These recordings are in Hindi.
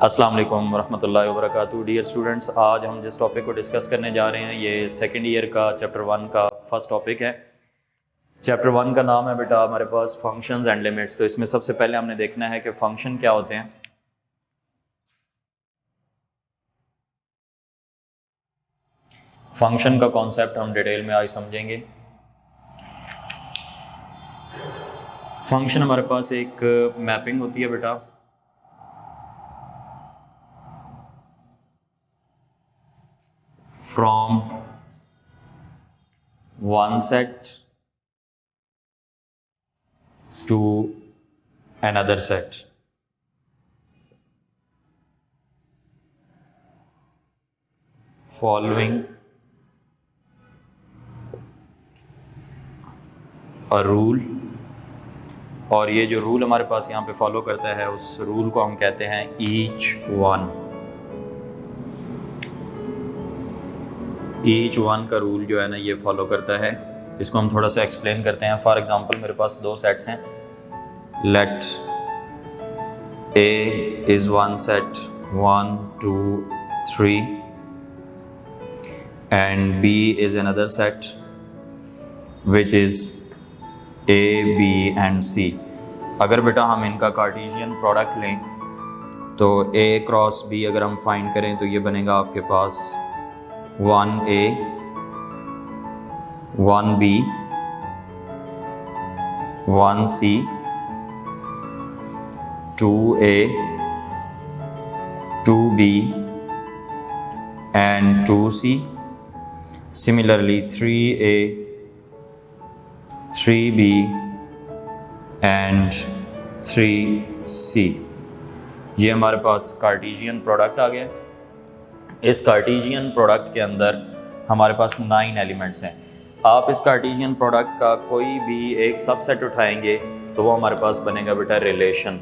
अस्सलाम वालेकुम रहमतुल्लाहि व बरकातुहू। डियर स्टूडेंट्स, आज हम जिस टॉपिक को डिस्कस करने जा रहे हैं ये सेकेंड ईयर का चैप्टर 1 का फर्स्ट टॉपिक है। चैप्टर 1 का नाम है बेटा हमारे पास फंक्शंस एंड लिमिट्स। तो इसमें सबसे पहले हमने देखना है कि फंक्शन क्या होते हैं। फंक्शन का कॉन्सेप्ट हम डिटेल में आज समझेंगे। फंक्शन हमारे पास एक मैपिंग होती है बेटा from one set to another set following a rule। और ये जो रूल हमारे पास यहाँ पे फॉलो करता है उस रूल को हम कहते हैं ईच वन का रूल जो है ना ये फॉलो करता है। इसको हम थोड़ा सा एक्सप्लेन करते हैं। फॉर एग्जांपल मेरे पास दो सेट्स हैं। Let A is one set 1 2 3 and B is another set which is A B and C. अगर बेटा हम इनका कार्टेशियन प्रोडक्ट लें तो ए क्रॉस बी अगर हम फाइंड करें तो ये बनेगा आपके पास 1a 1b 1c 2a 2b and 2c। Similarly 3a 3b and 3c। ये हमारे पास कार्टेशियन प्रोडक्ट आ गया। इस कार्टेशियन प्रोडक्ट के अंदर हमारे पास 9 एलिमेंट्स हैं। आप इस कार्टेशियन प्रोडक्ट का कोई भी एक सबसेट उठाएंगे तो वो हमारे पास बनेगा बेटा रिलेशन।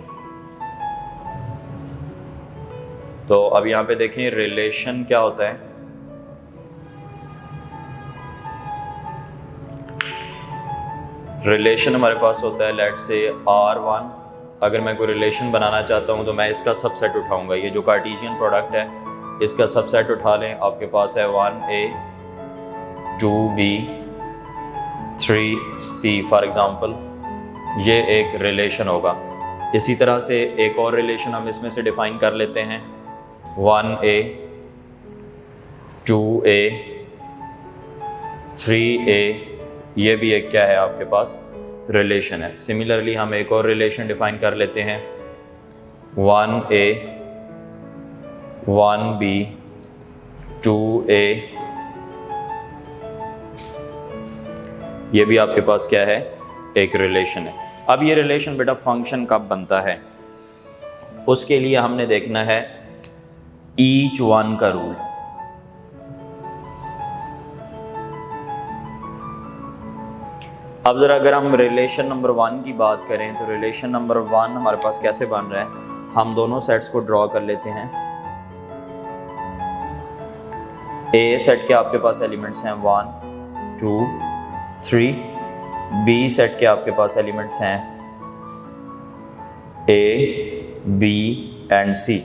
तो अब यहाँ पे देखें रिलेशन क्या होता है। रिलेशन हमारे पास होता है लेट्स से R1। अगर मैं कोई रिलेशन बनाना चाहता हूँ तो मैं इसका सबसेट उठाऊंगा। ये जो कार्टेशियन प्रोडक्ट है इसका सबसेट उठा लें। आपके पास है 1a 2b 3c for example. ये एक रिलेशन होगा। इसी तरह से एक और रिलेशन हम इसमें से डिफाइन कर लेते हैं 1a 2a 3a। ये भी एक क्या है आपके पास रिलेशन है। सिमिलरली हम एक और रिलेशन डिफाइन कर लेते हैं 1a 1b 2a। ये भी आपके पास क्या है एक रिलेशन है। अब ये रिलेशन बेटा फंक्शन कब बनता है उसके लिए हमने देखना है ईच वन का रूल। अब जरा अगर हम रिलेशन नंबर 1 की बात करें तो रिलेशन नंबर 1 हमारे पास कैसे बन रहा है। हम दोनों सेट्स को ड्रॉ कर लेते हैं। ए सेट के आपके पास एलिमेंट्स हैं 1 2 3। बी सेट के आपके पास एलिमेंट्स हैं ए बी एंड सी।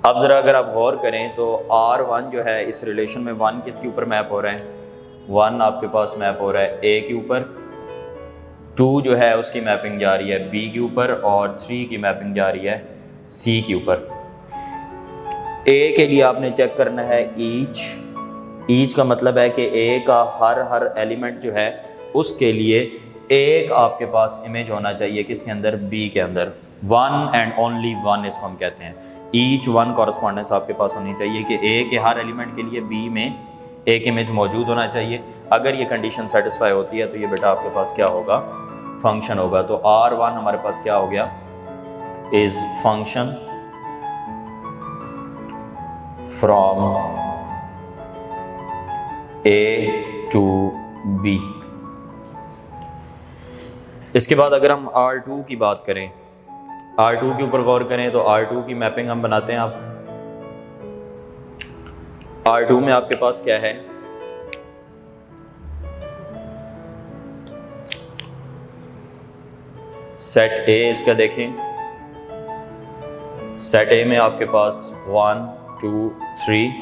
अब ज़रा अगर आप गौर करें तो R1 जो है इस रिलेशन में 1 किसके ऊपर मैप हो रहा है। 1 आपके पास मैप हो रहा है ए के ऊपर। 2 जो है उसकी मैपिंग जा रही है बी के ऊपर और 3 की मैपिंग जा रही है सी के ऊपर। ए के लिए आपने चेक करना है ईच का मतलब है कि ए का हर एलिमेंट जो है उसके लिए एक आपके पास इमेज होना चाहिए किसके अंदर बी के अंदर। 1 एंड ओनली 1 इसको हम कहते हैं। ईच वन कॉरस्पॉन्डेंस आपके पास होनी चाहिए कि ए के हर एलिमेंट के लिए बी में एक इमेज मौजूद होना चाहिए। अगर ये कंडीशन सेटिस्फाई होती है तो ये बेटा आपके पास क्या होगा फंक्शन होगा। तो R1 हमारे पास क्या हो गया is function from A to B। इसके बाद अगर हम R2 की बात करें, R2 के ऊपर गौर करें तो R2 की मैपिंग हम बनाते हैं। आप R2 में आपके पास क्या है सेट ए इसका देखें सेट ए में आपके पास 1 2 3,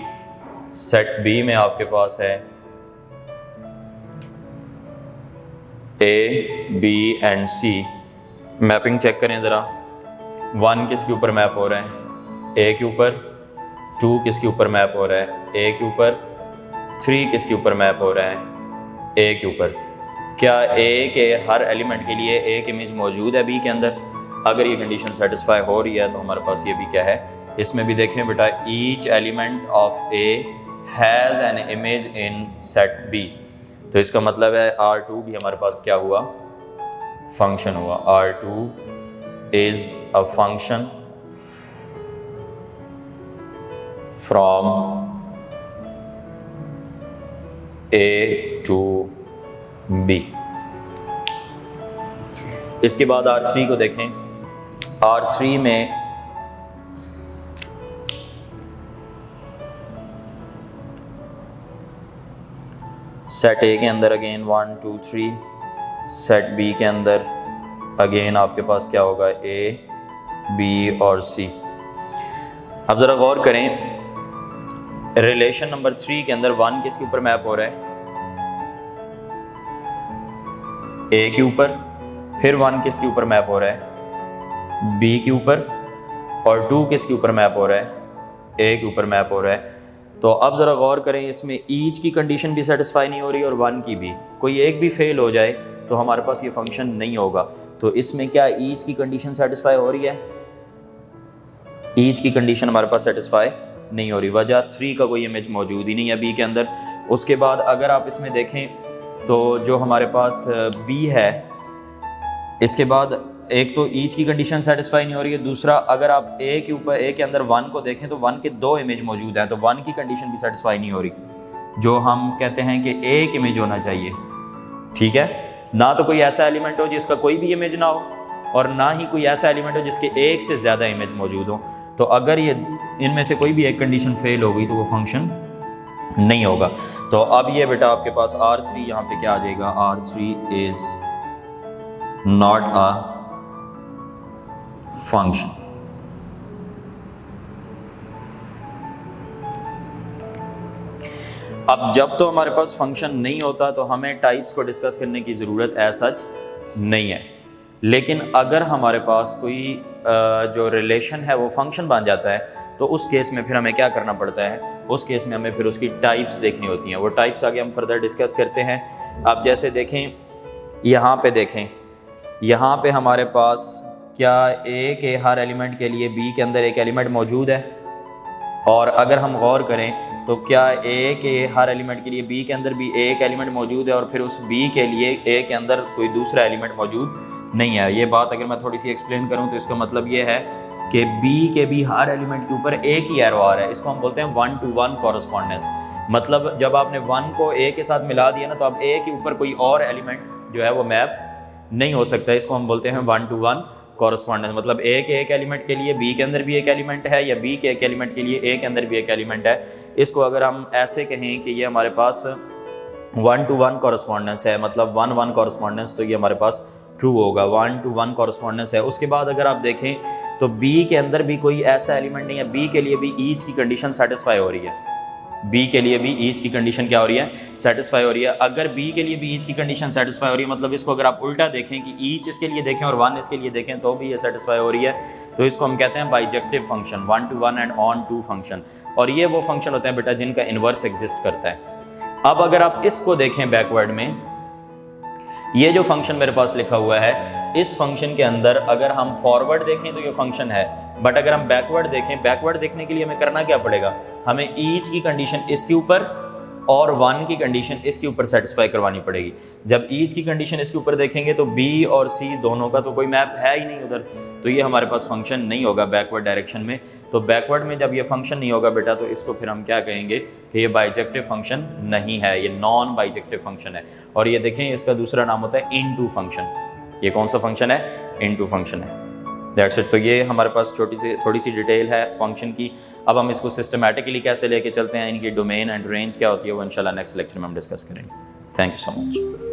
सेट बी में आपके पास है A B and C. Mapping check करें ज़रा, 1 किसके ऊपर मैप हो रहा है, ए के ऊपर, 2 किसके ऊपर मैप हो रहा है, ए के ऊपर, 3 किसके ऊपर मैप हो रहा है, ए के ऊपर। क्या ए के हर एलिमेंट के लिए एक इमेज मौजूद है बी के अंदर? अगर ये कंडीशन सेटिस्फाई हो रही है तो हमारे पास ये भी क्या है, इसमें भी देखें बेटा, each element of A has an image in set B. तो इसका मतलब है R2 भी हमारे पास क्या हुआ, फंक्शन हुआ। R2 is a function from A to B। इसके बाद R3 को देखें। R3 में सेट ए के अंदर अगेन 1 2 3, सेट बी के अंदर अगेन आपके पास क्या होगा, ए बी और सी। अब ज़रा गौर करें, रिलेशन नंबर 3 के अंदर 1 किसके ऊपर मैप हो रहा है, ए के ऊपर, फिर 1 किसके ऊपर मैप हो रहा है, बी के ऊपर, और 2 किसके ऊपर मैप हो रहा है, ए के ऊपर मैप हो रहा है। तो अब ज़रा गौर करें, इसमें ईच की कंडीशन भी सेटिस्फाई नहीं हो रही और 1 की भी, कोई एक भी फेल हो जाए तो हमारे पास ये फंक्शन नहीं होगा। तो इसमें क्या ईच की कंडीशन सेटिस्फाई हो रही है, ईच की कंडीशन हमारे पास सेटिस्फाई नहीं हो रही, वजह 3 का कोई इमेज मौजूद ही नहीं है बी के अंदर। उसके बाद अगर आप इसमें देखें तो जो हमारे पास बी है, इसके बाद एक तो ईच की कंडीशन सेटिस्फाई नहीं हो रही है, दूसरा अगर आप ए के ऊपर, ए के अंदर 1 को देखें तो 1 के 2 इमेज मौजूद हैं, तो 1 की कंडीशन भी सेटिस्फाई नहीं हो रही, जो हम कहते हैं कि एक इमेज होना चाहिए। ठीक है, ना तो कोई ऐसा एलिमेंट हो जिसका कोई भी इमेज ना हो, और ना ही कोई ऐसा एलिमेंट हो जिसके एक से ज़्यादा इमेज मौजूद हो। तो अगर ये इनमें से कोई भी एक कंडीशन फेल हो गई तो वो फंक्शन नहीं होगा। तो अब ये बेटा आपके पास R3 यहाँ पे क्या आ जाएगा, R3 is not a function. अब जब तो हमारे पास फंक्शन नहीं होता तो हमें टाइप्स को डिस्कस करने की ज़रूरत सच नहीं है, लेकिन अगर हमारे पास कोई जो रिलेशन है वो फंक्शन बन जाता है तो उस केस में फिर हमें क्या करना पड़ता है, उस केस में हमें फिर उसकी टाइप्स देखनी होती हैं। वो टाइप्स आगे हम फर्दर डिस्कस करते हैं। अब जैसे देखें, यहाँ पे देखें, यहाँ पे हमारे पास क्या ए के हर एलिमेंट के लिए बी के अंदर एक एलिमेंट मौजूद है, और अगर हम गौर करें तो क्या ए के हर एलिमेंट के लिए बी के अंदर भी एक एलिमेंट मौजूद है और फिर उस बी के लिए ए के अंदर कोई दूसरा एलिमेंट मौजूद नहीं है। ये बात अगर मैं थोड़ी सी एक्सप्लेन करूं तो इसका मतलब ये है कि बी के भी हर एलिमेंट के ऊपर एक ही एरो आ रहा है। इसको हम बोलते हैं 1-to-1 कॉरस्पॉन्डेंस। मतलब जब आपने 1 को ए के साथ मिला दिया ना, तो अब ए के ऊपर कोई और एलिमेंट जो है वो मैप नहीं हो सकता। इसको हम बोलते हैं 1-to-1 कॉरस्पॉन्डेंस। मतलब ए के एक एलिमेंट के लिए बी के अंदर भी एक एलिमेंट है, या बी के एक एलिमेंट के लिए ए के अंदर भी एक एलिमेंट है। इसको अगर हम ऐसे कहें कि ये हमारे पास 1-to-1 कॉरस्पॉन्डेंस है, मतलब 1-1 कॉरस्पॉन्डेंस, तो ये हमारे पास ट्रू होगा, 1-to-1 कॉरस्पॉन्डेंस है। उसके बाद अगर आप देखें तो बी के अंदर भी कोई ऐसा एलिमेंट नहीं है, बी के लिए भी ईच की कंडीशन सेटिस्फाई हो रही है, बी के लिए भी ईच की कंडीशन क्या हो रही है, सेटिस्फाई हो रही है। अगर बी के लिए भी ईच की कंडीशन सेटिस्फाई हो रही है, मतलब इसको अगर आप उल्टा देखें कि ईच इसके लिए देखें और 1 इसके लिए देखें तो भी ये सेटिस्फाई हो रही है, तो इसको हम कहते हैं bijective function, 1-to-1 and on-to function. और ये वो फंक्शन होते हैं बेटा जिनका इन्वर्स एग्जिस्ट करता है। अब अगर आप इसको देखें बैकवर्ड में, ये जो फंक्शन मेरे पास लिखा हुआ है, इस फंक्शन के अंदर अगर हम फॉरवर्ड देखें तो ये फंक्शन है, बट अगर हम बैकवर्ड देखें, बैकवर्ड देखने के लिए हमें करना क्या पड़ेगा, हमें ईच की कंडीशन इसके ऊपर और 1 की कंडीशन इसके ऊपर सेटिस्फाई करवानी पड़ेगी। जब ईच की कंडीशन इसके ऊपर देखेंगे तो बी और सी दोनों का तो कोई मैप है ही नहीं उधर, तो ये हमारे पास फंक्शन नहीं होगा बैकवर्ड डायरेक्शन में। तो बैकवर्ड में जब ये फंक्शन नहीं होगा बेटा, तो इसको फिर हम क्या कहेंगे कि ये बाइजेक्टिव फंक्शन नहीं है, ये नॉन बाइजेक्टिव फंक्शन है। और ये देखें, इसका दूसरा नाम होता है इनटू फंक्शन। ये कौन सा फंक्शन है, इनटू फंक्शन है। That's it. तो ये हमारे पास थोड़ी सी डिटेल है फंक्शन की। अब हम इसको सिस्टमैटिकली कैसे लेके चलते हैं, इनकी डोमेन एंड रेंज क्या होती है, वो इंशाल्लाह नेक्स्ट लेक्चर में हम डिस्कस करेंगे। Thank you so much.